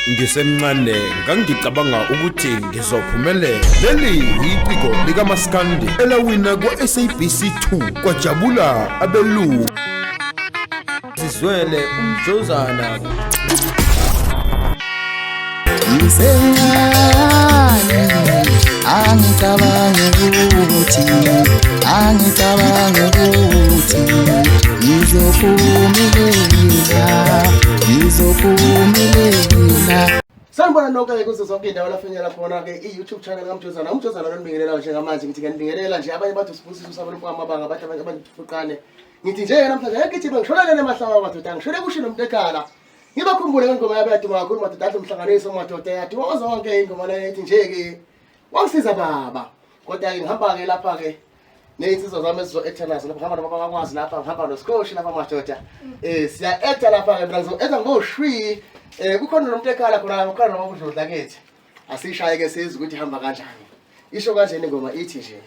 Ngisemncane ngangicabanga ukuthi ngizophumelela. Leli yiciko likaMaskandi elawina kwa-SABC 2 kwajabula abelungu. Sizwele umjozana. Ngisemncane angicabange ukuthi ngizophumelela. Sanibona nonke kuzo zonke indawo lafinyela khona ke i-YouTube channel kaMjozana. UMjozana lonibingelela njengamanje ngithi nginibingelela nje abanye bathi usibusiso usaba lomfama abanga abantu abanye abantufuqane. Ngithi nje namhlanje ngithi bengishonele nemahlaba madoda ngishone kusho nomtekala. Ngibakhumbule ngengoma yabaduma kakhulu madoda athi umhlanganiso madoda yaduma zonke ingoma leyo ethi nje ke wangisiza baba. Kodwa ke ngihamba ke lapha ke ney'nsizwa zami ezizo-etha lapha ngihamba noma bakwazi lapha ngihamba nosikhoshi lapha madoda. Siya-etha lapha ke mina ngizo-etha ngoshwi. Kukhona nomtekala khona kukhona noma kudludla kithi. Asishaye ke sizwe ukuthi ihamba kanjani. Isho kanjeni ingoma ithi nje.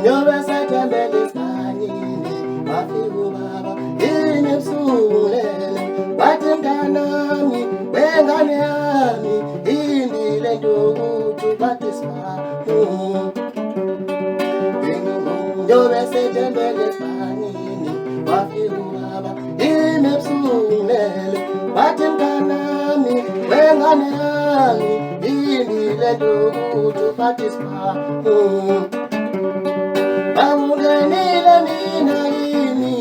Nyobe setembele sanyini wafiku baba inemsulele wathi mntanami wengane yami indile ntokuthi bathi sifamu. Nyobe setembele sanyini wafiku baba inemsulele wathi mntanami wengane yami indile ntokuthi bathi sifamu. Amungenile mina yini,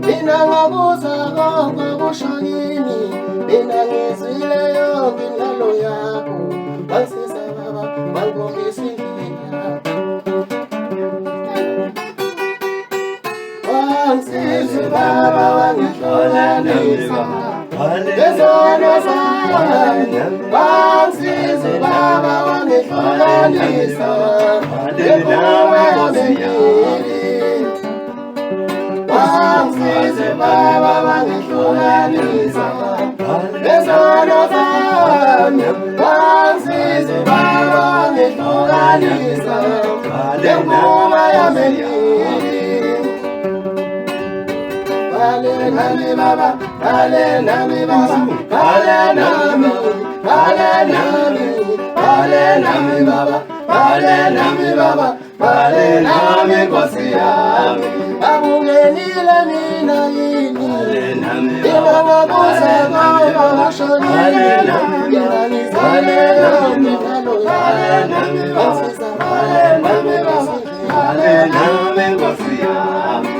mina ngabuza konke kusho kimi, mina ngizwile yonke indlalo yakho, wangisiza baba, wangikhombisa indlela. Wangisiza baba, wangihlukanisa, ngezono zami, wangisiza baba, wangihlukanisa. Wangisize baba wangihlukanisa ngezono zami. Wangisize baba wangihlukanisa ngenqubo yami. Bale nami baba, bale nami baba, bale nami, bale nami, bale nami baba, bale nami baba, bale nami Nkosi yami. Amungenile mina yini, mina ngabuza konke kusho kimi, mina ngizwile yonke indlalo yakho, wangisiza baba, bale nami Nkosi yami.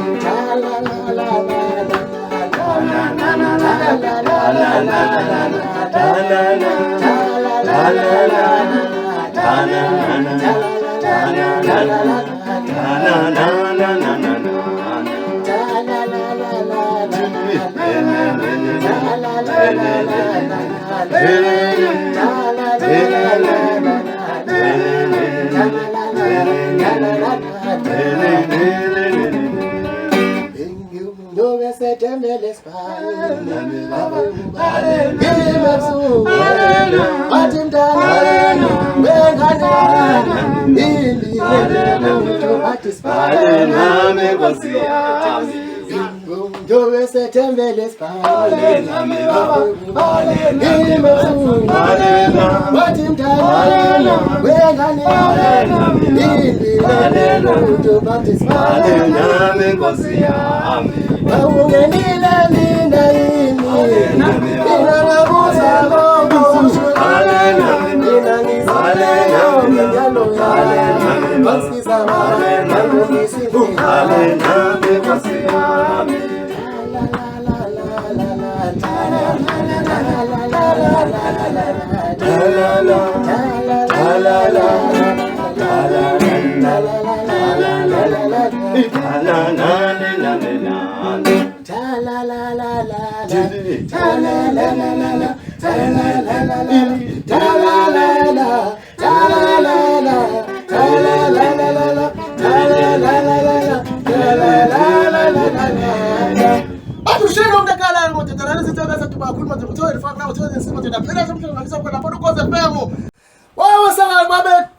Nyobe setembele sanyini ngimemsulele wathi mntanami wengane yami indile ntokuthi bathi sifamu. Nkosi yami. Nyobe setembele sanyini ngimemsulele wathi mntanami wengane yami indile ntokuthi bathi sifamu. Nkosi yami. Amungenile mina yini, mina ngabuza konke kusho kimi, mina ngizwile yonke indlalo yakho, wangisiza baba, wangikhombisa indlela. Nkosi yami. La la la la la la la la la la la la la la la.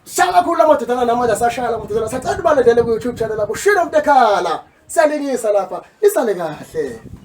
Shaka kula mototana na moja sashala mototana satadu bale dele ku YouTube channel la Shino Mtekala salingisa lapha isale kahle.